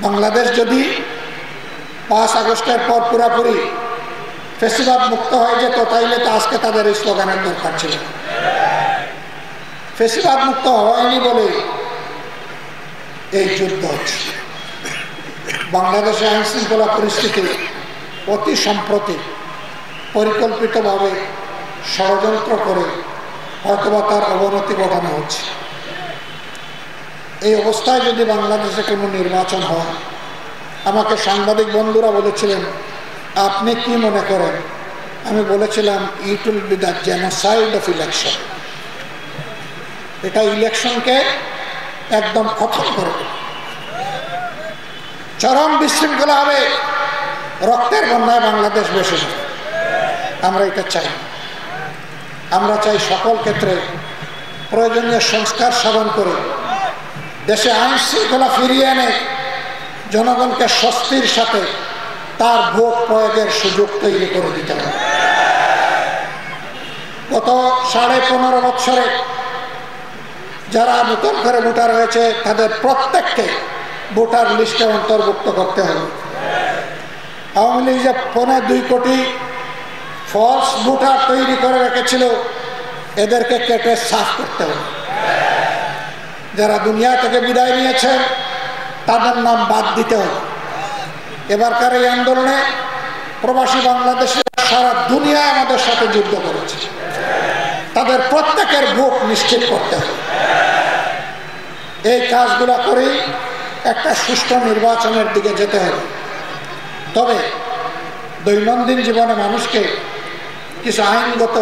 বাংলাদেশ যদি 5 আগস্টের পর পুরাপুরি ফ্যাসিবাদ মুক্ত হয়ে যেত তাইলে তো আজকে তাদের এই স্লোগানের দরকার ছিল। ফ্যাসিবাদ মুক্ত হয়নি বলে এই যুদ্ধ হচ্ছে। বাংলাদেশে আইন শৃঙ্খলা পরিস্থিতি অতি সম্প্রতি পরিকল্পিতভাবে ষড়যন্ত্র করে হয়তোবা তার অবনতি ঘটানো হচ্ছে। এই অবস্থায় যদি বাংলাদেশে কোনো নির্বাচন হয়, আমাকে সাংবাদিক বন্ধুরা বলেছিলেন আপনি কি মনে করেন? আমি বলেছিলাম it will be the genocide of election. এটা ইলেকশনকে একদম খতম করবে, চরম বিশৃঙ্খলা হবে, রক্তের বন্যায় বাংলাদেশ বেশি যাবে। আমরা এটা চাই। আমরা চাই সকল ক্ষেত্রে প্রয়োজনীয় সংস্কার সাধন করে দেশে আইন শৃঙ্খলা ফিরিয়ে এনে জনগণকে স্বস্তির সাথে তার ভোট প্রয়োগের সুযোগ তৈরি করে দিতে হবে। গত 15.5 বছরে যারা নতুন করে ভোটার হয়েছে তাদের প্রত্যেককে ভোটার লিস্টে অন্তর্ভুক্ত করতে হবে। আওয়ামী লীগ যে 2.25 কোটি ফলস ভোটার তৈরি করে রেখেছিল, এদেরকে কেটে সাফ করতে হবে। যারা দুনিয়া থেকে বিদায় নিয়েছে তাদের নাম বাদ দিতে হবে। এবারকার এই আন্দোলনে প্রবাসী বাংলাদেশে সারা দুনিয়ায় আমাদের সাথে যুদ্ধ করেছে, তাদের প্রত্যেকের ভোট নিশ্চিত করতে হবে। এই কাজগুলো করেই একটা সুষ্ঠু নির্বাচনের দিকে যেতে হবে। তবে দৈনন্দিন জীবনে মানুষকে কিছু আইনগত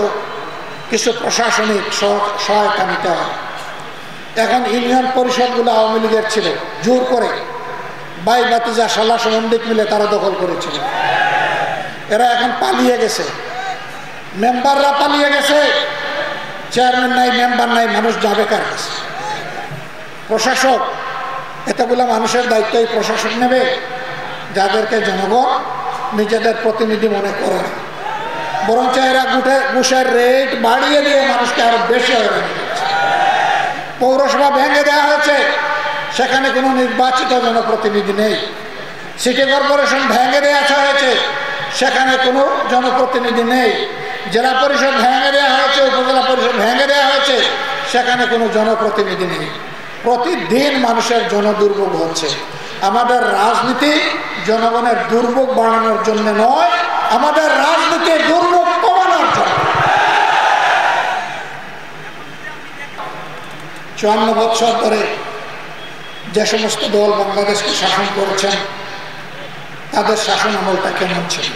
কিছু প্রশাসনিক সহায়তা নিতে হয়। এখন ইউনিয়ন পরিষদগুলো আওয়ামী লীগের ছিল, জোর করে ভাই ভাতিজা শালা সম্বন্ধিক মিলে তারা দখল করেছিল। এরা এখন পালিয়ে গেছে, মেম্বাররা পালিয়ে গেছে, চেয়ারম্যান নাই, মেম্বার নাই, মানুষ যাবে কার কাছে? প্রশাসক, এতগুলো মানুষের দায়িত্ব এই প্রশাসক নেবে যাদেরকে জনগণ নিজেদের প্রতিনিধি মনে করে না, বরঞ্চ এরা ঘুষের রেট বাড়িয়ে দিয়ে মানুষকে আরো বেশি হয়রানি করছে। পৌরসভা ভেঙে দেওয়া হয়েছে, সেখানে কোনো নির্বাচিত জনপ্রতিনিধি নেই। সিটি কর্পোরেশন ভেঙে দেওয়া হয়েছে, সেখানে কোনো জনপ্রতিনিধি নেই। জেলা পরিষদ ভেঙে দেওয়া হয়েছে, উপজেলা পরিষদ ভেঙে দেওয়া হয়েছে, সেখানে কোনো জনপ্রতিনিধি নেই। প্রতিদিন মানুষের জনদুর্ভোগ হচ্ছে। আমাদের রাজনীতি জনগণের দুর্ভোগ বাড়ানোর জন্য নয়, আমাদের রাজনীতি দুর্ভোগ কমানোর জন্য। 54 বছর ধরে যে সমস্ত দল বাংলাদেশকে শাসন করেছেন তাদের শাসন আমলটা কেমন ছিল?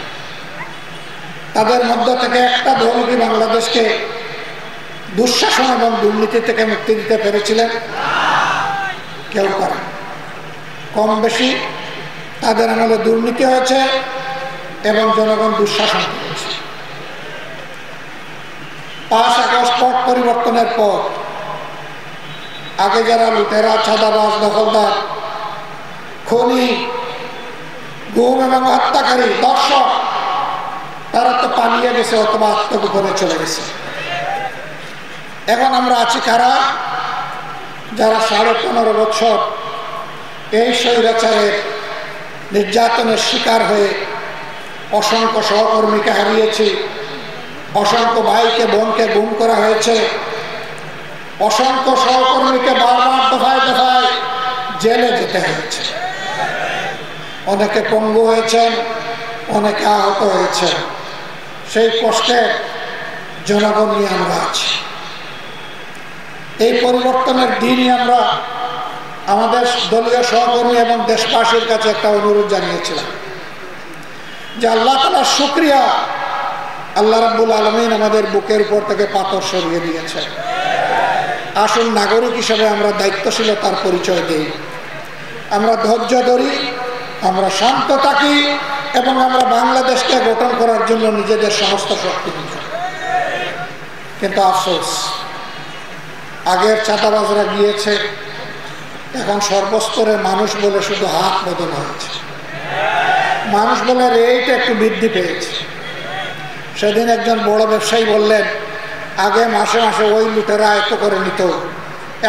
তাদের মধ্য থেকে একটা দল কি বাংলাদেশকে দুঃশাসন এবং দুর্নীতি থেকে মুক্তি দিতে পেরেছিলেন? কেউ করে। কম বেশি তাদের আমলে দুর্নীতি হয়েছে এবং জনগণ দুঃশাসন করেছে। 5 আগস্ট পট পরিবর্তনের পর আগে যারা লুটেরা, চাঁদাবাজ, দখলদার, খনি, গুম এবং হত্যাকারী, দর্শক, তারা তো পালিয়ে গেছে অথবা আত্মগোপনে চলে গেছে। এখন আমরা আছি কারা? যারা 15.5 বছর এই স্বৈরাচারের নির্যাতনের শিকার হয়ে অসংখ্য সহকর্মীকে হারিয়েছি, অসংখ্য ভাইকে বোনকে গুম করা হয়েছে, অসংখ্য সহকর্মীকে বারবার দফায় দফায় জেলে যেতে হয়েছে, অনেকে পঙ্গু হয়েছেন, অনেকে আহত হয়েছে। সেই কষ্টে জনগণ নিয়ে আমরা আছি। এই পরিবর্তনের দিনই আমরা আমাদের দলীয় সহকর্মী এবং দেশবাসীর কাছে একটা অনুরোধ জানিয়েছিলাম যে আল্লাহ তাআলার শুকরিয়া, আল্লাহ রাব্বুল আলামিন আমাদের বুকের উপর থেকে পাথর সরিয়ে দিয়েছে। আসল নাগরিক হিসেবে আমরা দায়িত্বশীলতার পরিচয় দিই, আমরা ধৈর্য ধরি, আমরা শান্ত থাকি এবং আমরা বাংলাদেশকে গঠন করার জন্য নিজেদের সমস্ত শক্তি দিই। কিন্তু আফসোস, আগের চাঁদাবাজরা গিয়েছে, এখন সর্বস্তরে মানুষ বলে শুধু হাত বদল হয়েছে, মানুষ বলে রেট একটু বৃদ্ধি পেয়েছে। সেদিন একজন বড় ব্যবসায়ী বললেন, আগে মাসে মাসে ওই লুটেরা এত করে নিত,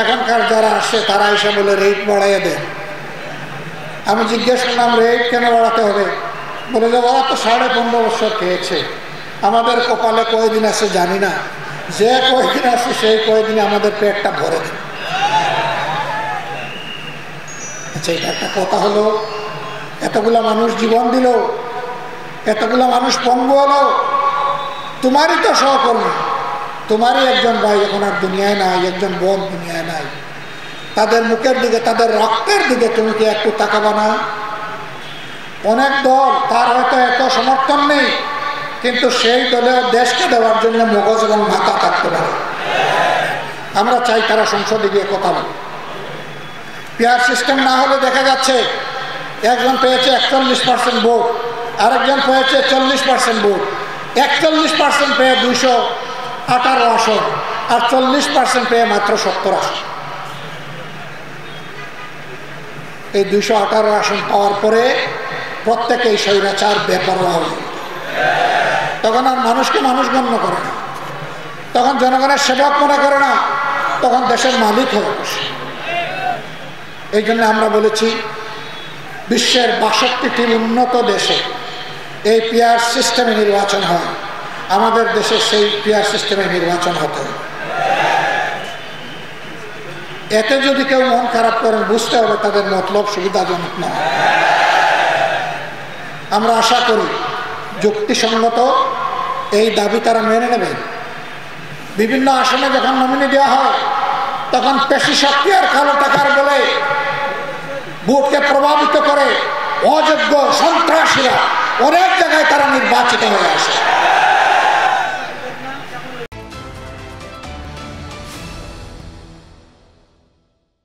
এখনকার যারা আসে তারা এসে বলে রেট বাড়াইয়ে দেন। আমি জিজ্ঞেস করলাম রেট কেন বাড়াতে হবে? বলে যে ওরা তো 15.5 বছর খেয়েছে, আমাদের কপালে কয়দিন আছে জানি না, যে কয়দিন আছে সেই কয়দিনে আমাদের পেটটা ভরে দেবে। আচ্ছা, এটা একটা কথা হলো? এতগুলা মানুষ জীবন দিল, এতগুলা মানুষ পঙ্গু হলো, তোমারই তো সহকর্মী, তোমারই একজন ভাই এখন আর দুনিয়ায় নাই, একজন বোন দুনিয়ায় নাই, তাদের মুখের দিকে, তাদের রক্তের দিকে তুমি কি একটু তাকাবা না? অনেক দল, তার হয়তো এত সমর্থন নেই, কিন্তু সেই দলে দেশকে দেওয়ার জন্য মগজ এবং মাথা থাকতে পারে। আমরা চাই তারা সংসদে গিয়ে কথা বলে। পিয়ার সিস্টেম না হলে দেখা যাচ্ছে একজন পেয়েছে 41% ভোট, আরেকজন পেয়েছে 40% ভোট। 41% পেয়ে 218 আসন, আর 40% পেয়ে মাত্র 70 আসন। এই 218 আসন পাওয়ার পরে প্রত্যেকেই স্বৈরাচার বেপরোয়া হয়ে, তখন আর মানুষকে মানুষ গণ্য করে না, তখন জনগণের সেবক মনে করে না, তখন দেশের মালিক হয়ে বসে। এই জন্য আমরা বলেছি বিশ্বের 62টি উন্নত দেশে এই পিয়ার সিস্টেমে নির্বাচন হয়, আমাদের দেশে সেই পিয়ার সিস্টেমে নির্বাচন হতে হবে। এতে যদি কেউ মন খারাপ করেন, বুঝতে হবে তাদের মতলব সুবিধাজনক নয়। আমরা আশা করি যুক্তিসঙ্গত এই দাবি তারা মেনে নেবেন। বিভিন্ন আসনে যখন নমিনি দেওয়া হয়, তখন পেশি শক্তি আর কালো টাকার বলে ভোটকে প্রভাবিত করে অযোগ্য সন্ত্রাসীরা অনেক জায়গায় তারা নির্বাচিত হয়ে আসে।